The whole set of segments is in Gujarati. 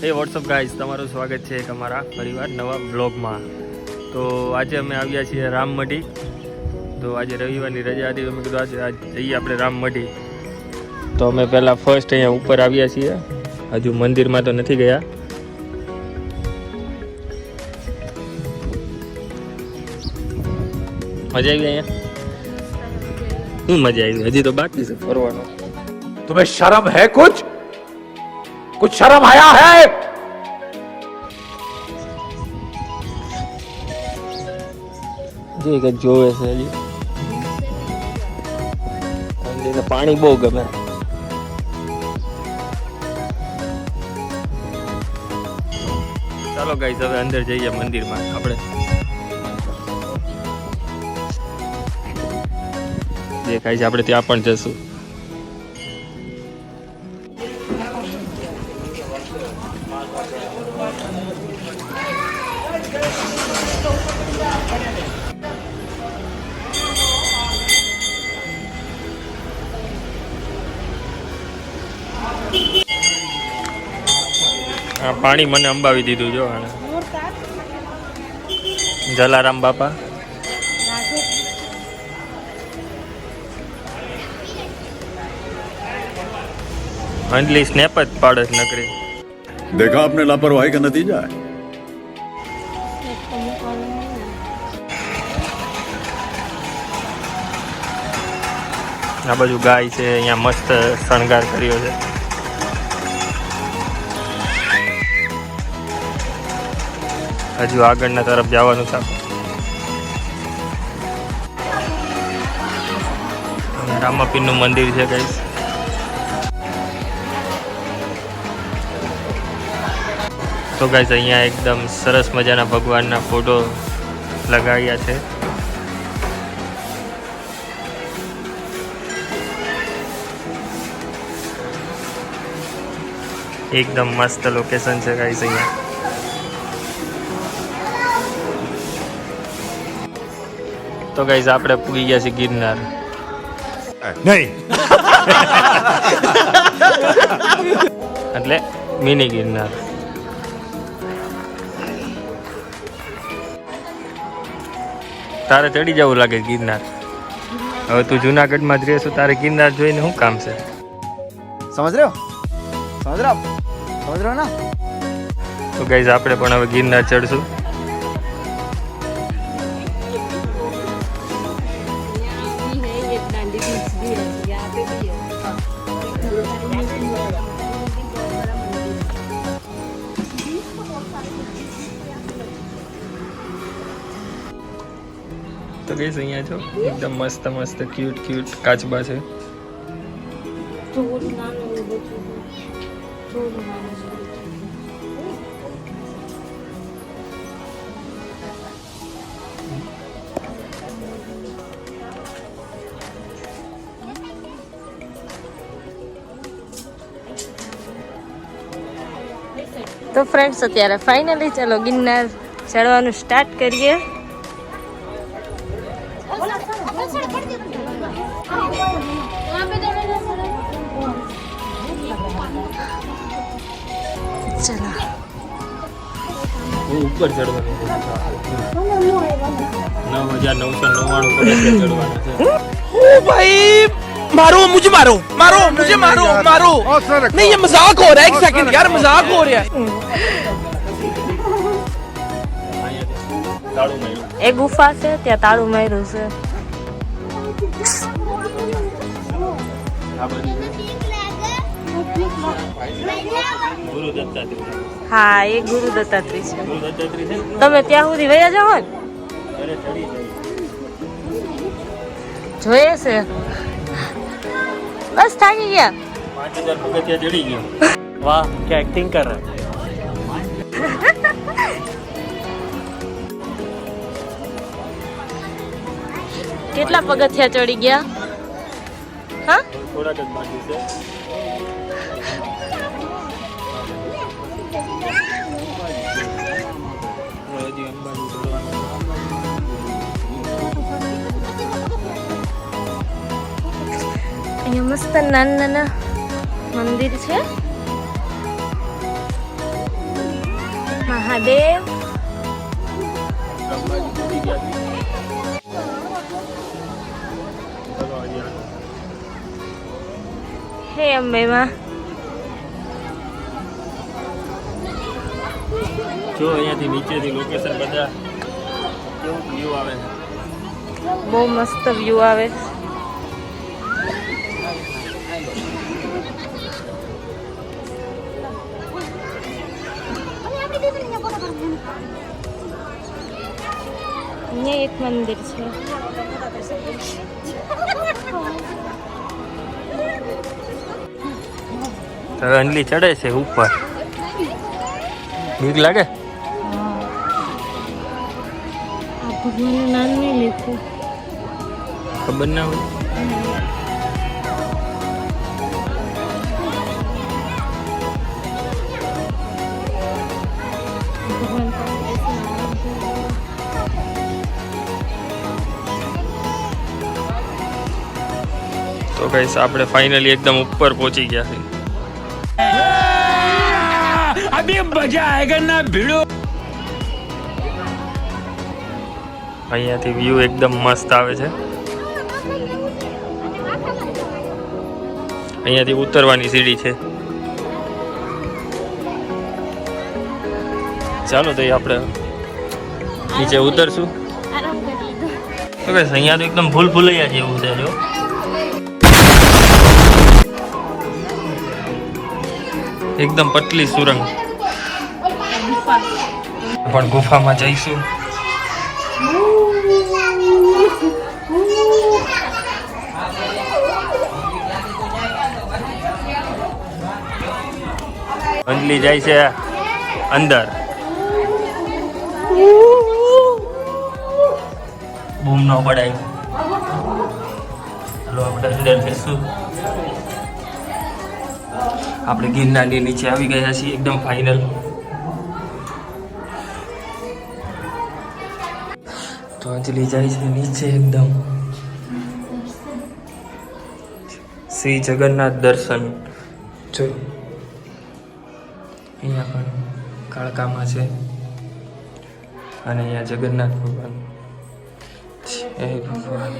હે વોટ્સઅપ ગાઈઝ, તમારું સ્વાગત છે એક અમારા પરિવાર નવા બ્લોગમાં. તો આજે અમે આવ્યા છીએ રામમઢી. તો આજે રવિવારની રજા હતી, અમે કીધું આજે જઈએ આપણે રામમઢી. તો અમે પહેલાં ફર્સ્ટ અહીંયા ઉપર આવ્યા છીએ, હજુ મંદિરમાં તો નથી ગયા. મજા આવી અહીંયા? શું મજા આવી? હજી તો બાકી છે ફરવાનો. तुम्हें शर्म है कुछ शर्म आया है? જે જોવે છે હજી પાણી બહુ ગમે. ચાલો ગાઈસ, હવે અંદર જઈએ મંદિરમાં. આપણે દેખાય છે, આપણે ત્યાં પણ જશું. આ પાણી મને અંબાવી દીધું જો. જલારામ બાપા અંજલી સ્નેપ જ પાડે નકરી. देखा आपने लापरवाही का नतीजा है. આ બાજુ ગાય છે, અહીંયા મસ્ત શણગાર કર્યો છે. હજુ આગળના તરફ જવાનું છે. રામાપીરનું મંદિર છે ગાઈસ. તો ગાઈસ, અહીંયા એકદમ સરસ મજાના ભગવાનના ફોટો લગાવ્યા છે. એકદમ મસ્ત લોકેશન છે ગાઈસ અહીંયા. તો ગાઈસ, આપણે પૂગી ગયા છીએ ગિરનાર. नहीं. એટલે મિની ગિરનાર. તારે ચડી જવું લાગે ગિરનાર. હવે તું જુનાગઢમાં જ રહેશું, તારે ગિરનાર જોઈને શું કામ છે? समझ रहे हो ना? તો ગાઈસ, આપણે પણ હવે ગિરનાર ચડશું. તો ગાઈસ, અહીંયા જો એકદમ મસ્ત મસ્ત ક્યુટ કાચબા છે. તો ફ્રેન્ડ્સ, અત્યારે ફાઇનલી ચાલો ગિરનાર ચડવાનું સ્ટાર્ટ કરીએ. ચલો ઉપર ચડવાનું 9,999 પગથિયાં ચડવાના છે. ओ भाई मुझे मारो नहीं, ये मजाक हो रहा है. एक सेकंड यार, मजाक हो रहा है. એ ગુફા છે, ત્યાં તાળું માર્યું છે. હા, એ ગુરુ દત્તાત્રેય છે. તમે ત્યાં સુધી વયા જાઓ ને? જોઈએ છે. બસ થાકી ગયા. 5,000 પગથિયાં ચડી ગયો. वाह, क्या एक्टिंग कर रहा है. કેટલા પગથિયા ચડી ગયા? હા, થોડાક જ બાકી છે. અહીંયા મસ્ત નાના મંદિર છે. મહાદેવ હે અંબે માં જો અહીંયાથી નીચેથી લોકેશન બધા કેવું વ્યૂ આવે છે. બહુ મસ્ત વ્યૂ આવે છે. અહીંયા એક મંદિર છે. હવે અંજલિ ચડે છે ઉપર. બીક લાગે? આ ભગવાનનું નામ નહીં લીધું. ખબર ના હોય. ભગવાન પાસે તો ગાઈસ આપણે ફાઇનલી એકદમ ઉપર પહોંચી ગયા છે. अभी मजा आएगा ना भिड़ो. અહીંયાથી વ્યૂ એકદમ મસ્ત આવે છે. અહીંયાથી ઉતરવાની સીડી છે. ચાલો તો આપણે નીચે ઉતરશું. આરામ કરી લીધો. તો ગાઈસ અહીંયા તો એકદમ ભૂલ ભૂલૈયા જેવું છે. જો એકદમ પતલી સુરંગ. પણ ગુફામાં જઈશું. અંજલિ જાય છે અંદર. બૂમ ન પડાય. ચાલો આપણે અંદર જઈશું. આપણે ગિરનારની નીચે આવી ગયા છીએ એકદમ ફાઇનલ. તો અંજલિ જાય છે નીચે એકદમ. શ્રી જગન્નાથ દર્શન જો અહીંયા પણ કાળકામાં છે અને અહીંયા જગન્નાથ ભગવાન છે. ભગવાન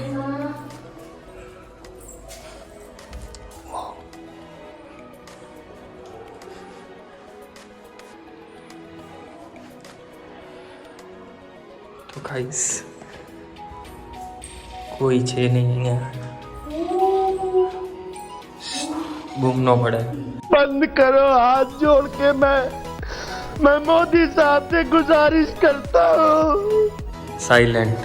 તો ખાઈશ કોઈ છે નહીં અહીંયા. બૂમ ન પડે. बंद करो हाथ जोड़ के मैं मोदी साहब से गुजारिश करता हूँ. સાયલેન્ટ.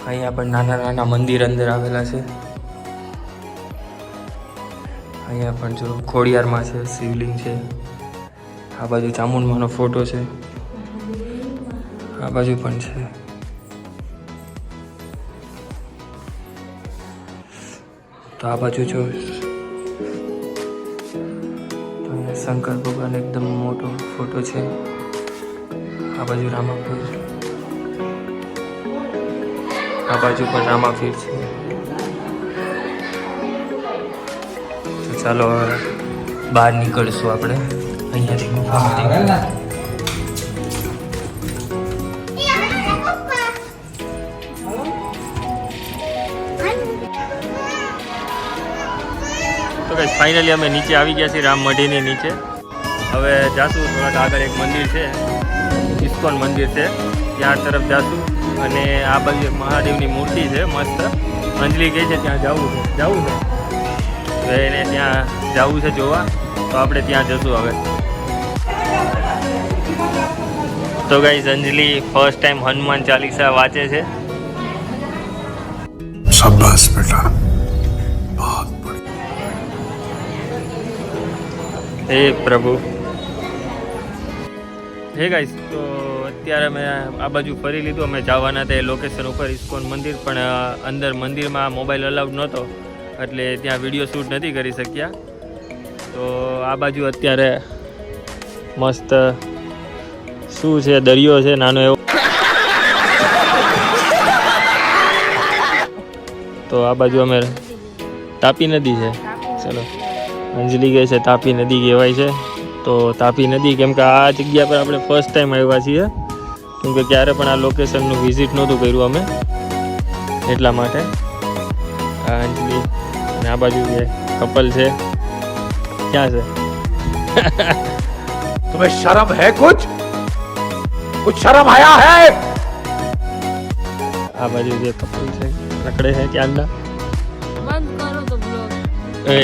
અહીંયા પણ નાના નાના મંદિર અંદર આવેલા છે. અહીંયા પણ જો ખોડિયારમાં છે, શિવલિંગ છે. આ બાજુ ચામુંડમાનો ફોટો છે. આ બાજુ પણ છે. તો આ બાજુ જો તો અહીંયા શંકર ભગવાન એકદમ મોટો ફોટો છે. આ બાજુ રામાપીર. આ બાજુ પણ રામાપીર છે. તો ચાલો હવે બહાર નીકળશું આપણે અહીંયાથી ગુફામાંથી. તો ગાઈસ ફાઇનલી અમે નીચે આવી ગયા છીએ રામ મઢીની નીચે. હવે જાશું થોડાક આગળ એક મંદિર છે, ઇસ્કોન મંદિર છે, ત્યાં તરફ જાશું. અને આ બાજુ એક મહાદેવની મૂર્તિ છે મસ્ત. અંજલિ કહે છે ત્યાં જવું છે. તો એને ત્યાં જવું છે જોવા. તો આપણે ત્યાં જશું હવે. તો ગાઈસ અંજલિ ફર્સ્ટ ટાઈમ હનુમાન ચાલીસા વાંચે છે. शाबाश बेटा. હે પ્રભુ. હે ગાઈસ તો અત્યારે અમે આ બાજુ ફરી લીધું. અમે જવાના હતા લોકેશન ઉપર ઇસ્કોન મંદિર, પણ અંદર મંદિરમાં મોબાઈલ અલાઉડ નહોતો એટલે ત્યાં વિડીયો શૂટ નથી કરી શક્યા. તો આ બાજુ અત્યારે મસ્ત શું છે, દરિયો છે નાનો એવો. તો આ બાજુ અમે તાપી નદી છે. ચલો અંજલિ કહે છે તાપી નદી કહેવાય છે. તો તાપી નદી, કેમ કે આ જગ્યા પર આપણે ફર્સ્ટ ટાઈમ આવ્યા છીએ, કેમ કે ક્યારે પણ આ લોકેશનનું વિઝિટ નહોતું કર્યું અમે, એટલા માટે. આ અંજલિ અને આ બાજુ જે કપલ છે, ક્યાં છે? तुम्हें शर्म है कुछ शर्म आया है? આ બાજુ જે કપલ છે રખડે છે ક્યારના. બંધ કરો તો બ્લોગ. એ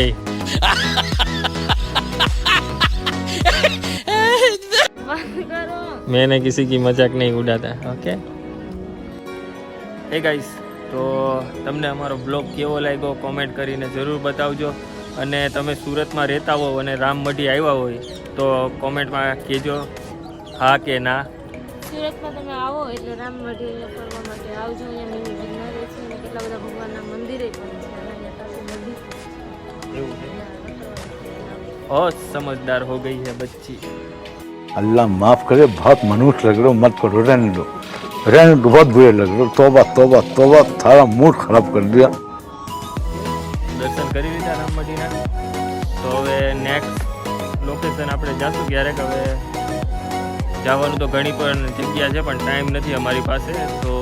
બંધ કરો. मैंने किसी की मजाक नहीं उड़ाता. ओके. હે ગાઈસ, તો તમને અમારો બ્લોગ કેવો લાગ્યો કોમેન્ટ કરીને જરૂર બતાવજો. અને તમે સુરતમાં રહેતા હો અને રામમઢી આવ્યા હોય તો કોમેન્ટમાં કહેજો હા કે ના. સુરતમાં તમે આવો એટલે રામમઢી અહીંયા ફરવા માટે આવજો. અહીંયા મિની ગિરનાર છે અને કેટલા બધા ભગવાનના મંદિરે પણ છે અને અહીંયા પાસે નદી એવું છે. बहुत समझदार हो गई है बच्ची. अल्लाह माफ करे, बहुत मनुष्य लग रहे हो, मत करो, रहने दो, बहुत बुरे लग रहे हो. तौबा तौबा तौबा, थारा मूड खराब कर दिया. દર્શન કરી લીધા રામમઢીના. તો હવે નેક્સ્ટ લોકેશન આપણે જાશું ક્યારેક. હવે જવાનું તો ઘણી પણ જગ્યા છે પણ ટાઈમ નથી અમારી પાસે. તો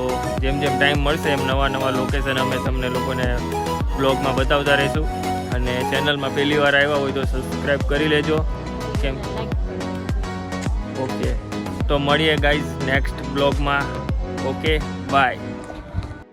જેમ જેમ ટાઈમ મળશે એમ નવા નવા લોકેશન અમે તમને લોકોને બ્લોગમાં બતાવતા રહીશું. અને ચેનલમાં પહેલી વાર આવ્યા હોય તો સબસ્ક્રાઈબ કરી લેજો. કેમ? ઓકે, તો મળીએ ગાઈઝ નેક્સ્ટ બ્લોગમાં. Okay, by.